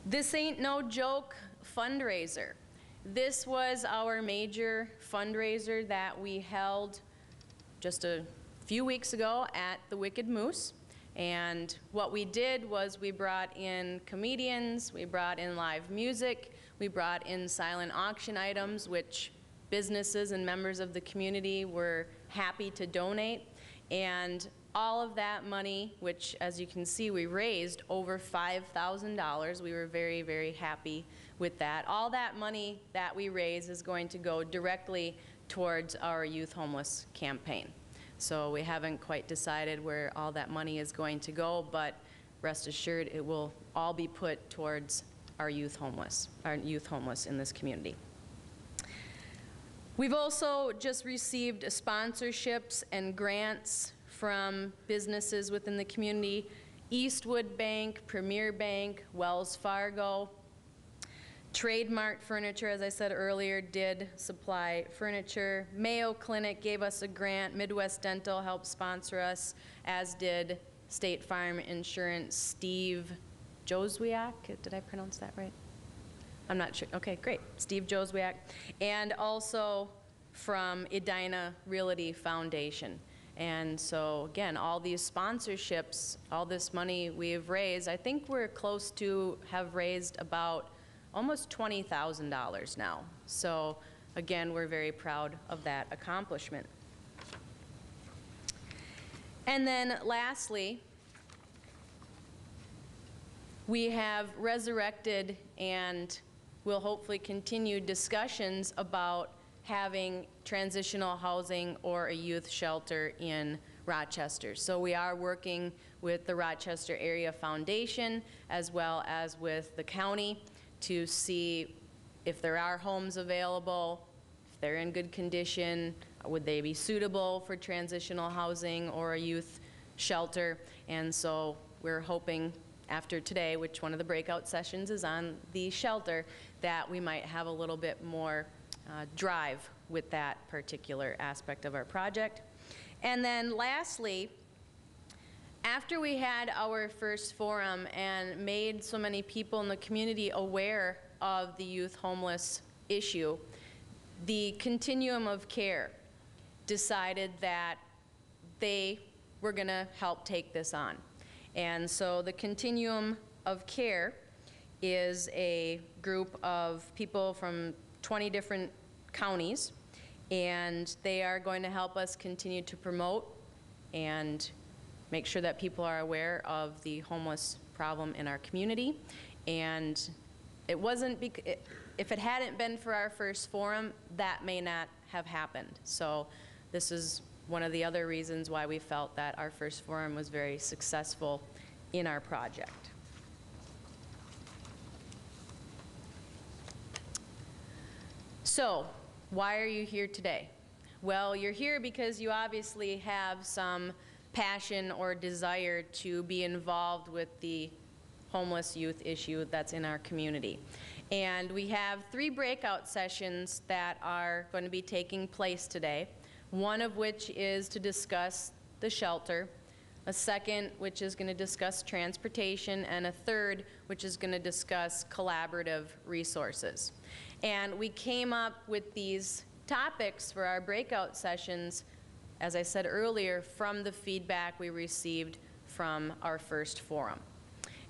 This ain't no joke fundraiser. This was our major fundraiser that we held just a few weeks ago at the Wicked Moose. And what we did was we brought in comedians, we brought in live music, we brought in silent auction items, which businesses and members of the community were happy to donate. And all of that money, which as you can see we raised over $5,000, we were very, very happy with that. All that money that we raise is going to go directly towards our youth homeless campaign. So we haven't quite decided where all that money is going to go, but rest assured it will all be put towards our youth homeless in this community. We've also just received sponsorships and grants from businesses within the community: Eastwood Bank, Premier Bank, Wells Fargo. Trademark Furniture, as I said earlier, did supply furniture. Mayo Clinic gave us a grant. Midwest Dental helped sponsor us, as did State Farm Insurance. Steve Joswiak, did I pronounce that right? I'm not sure. Okay, great. Steve Joswiak. And also from Edina Realty Foundation. And so again, all these sponsorships, all this money we've raised, I think we're close to have raised about almost $20,000 now. So again, we're very proud of that accomplishment. And then lastly, we have resurrected and will hopefully continue discussions about having transitional housing or a youth shelter in Rochester. So we are working with the Rochester Area Foundation as well as with the county to see if there are homes available, if they're in good condition, would they be suitable for transitional housing or a youth shelter. And so we're hoping after today, which one of the breakout sessions is on the shelter, that we might have a little bit more drive with that particular aspect of our project. And then lastly, after we had our first forum and made so many people in the community aware of the youth homeless issue, the Continuum of Care decided that they were going to help take this on. And so the Continuum of Care is a group of people from 20 different counties, and they are going to help us continue to promote and make sure that people are aware of the homeless problem in our community. And it wasn't, if it hadn't been for our first forum, that may not have happened. So this is one of the other reasons why we felt that our first forum was very successful in our project. So, why are you here today? Well, you're here because you obviously have some passion or desire to be involved with the homeless youth issue that's in our community. And we have 3 breakout sessions that are going to be taking place today, one of which is to discuss the shelter, a second which is going to discuss transportation, and a third which is going to discuss collaborative resources. And we came up with these topics for our breakout sessions, as I said earlier, from the feedback we received from our first forum.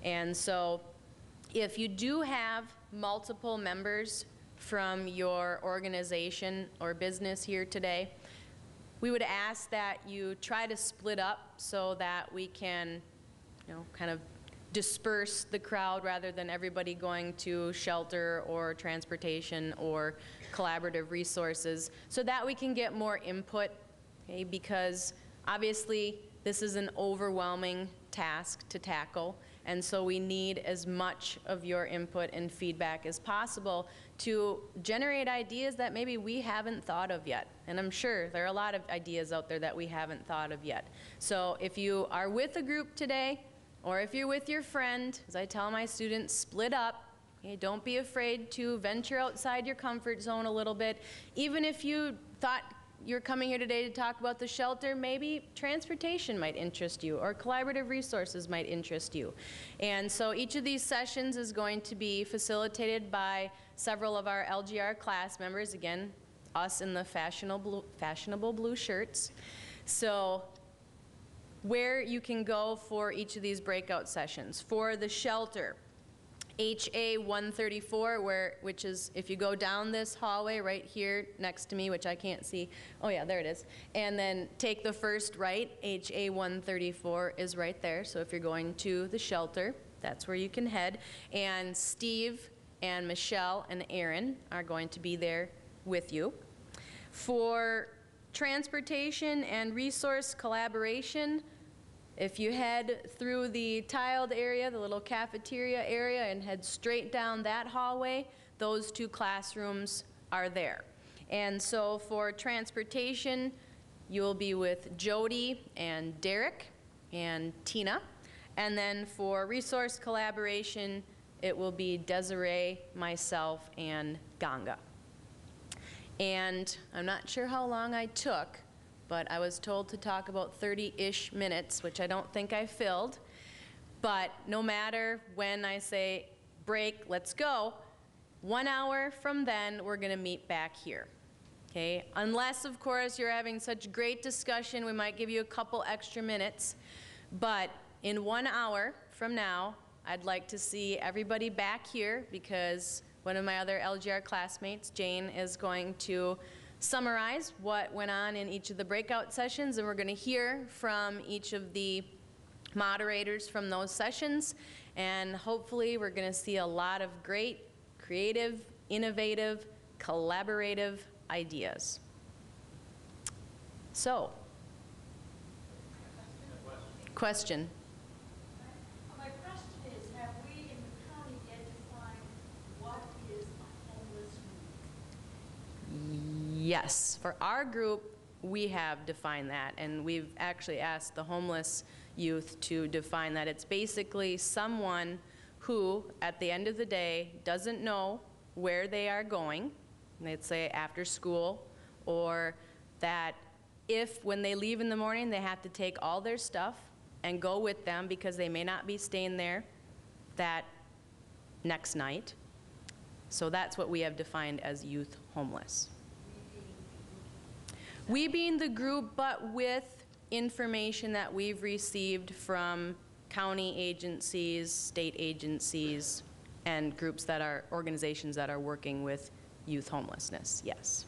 And so if you do have multiple members from your organization or business here today, we would ask that you try to split up so that we can, kind of disperse the crowd rather than everybody going to shelter or transportation or collaborative resources, so that we can get more input, okay? Because obviously this is an overwhelming task to tackle, and so we need as much of your input and feedback as possible to generate ideas that maybe we haven't thought of yet. And I'm sure there are a lot of ideas out there that we haven't thought of yet. So if you are with a group today, or if you're with your friend, as I tell my students, split up. Okay? Don't be afraid to venture outside your comfort zone a little bit. Even if you thought you're coming here today to talk about the shelter, maybe transportation might interest you, or collaborative resources might interest you. And so each of these sessions is going to be facilitated by several of our LGR class members, again, us in the fashionable blue shirts. So where you can go for each of these breakout sessions. For the shelter, HA 134, which is, if you go down this hallway right here next to me, which I can't see, oh yeah, there it is, and then take the first right, HA 134 is right there, so if you're going to the shelter, that's where you can head, and Steve and Michelle and Aaron are going to be there with you. For transportation and resource collaboration, if you head through the tiled area, the little cafeteria area, and head straight down that hallway, those two classrooms are there. And so for transportation, you'll be with Jody and Derek and Tina. And then for resource collaboration, it will be Desiree, myself, and Ganga. And I'm not sure how long I took, but I was told to talk about 30-ish minutes, which I don't think I filled. But no matter when I say break, let's go, 1 hour from then, we're gonna meet back here, okay? Unless, of course, you're having such great discussion, we might give you a couple extra minutes. But in 1 hour from now, I'd like to see everybody back here because one of my other LGR classmates, Jane, is going to summarize what went on in each of the breakout sessions, and we're going to hear from each of the moderators from those sessions, and hopefully we're going to see a lot of great, creative, innovative, collaborative ideas. So, question. My question is, have we in the county yet defined what is a homeless youth? Yes, for our group, we have defined that, and we've actually asked the homeless youth to define that. It's basically someone who, at the end of the day, doesn't know where they are going, let's say after school, or that if when they leave in the morning, they have to take all their stuff and go with them because they may not be staying there that next night. So that's what we have defined as youth homeless. We being the group, but with information that we've received from county agencies, state agencies, and groups that are, organizations that are working with youth homelessness, yes.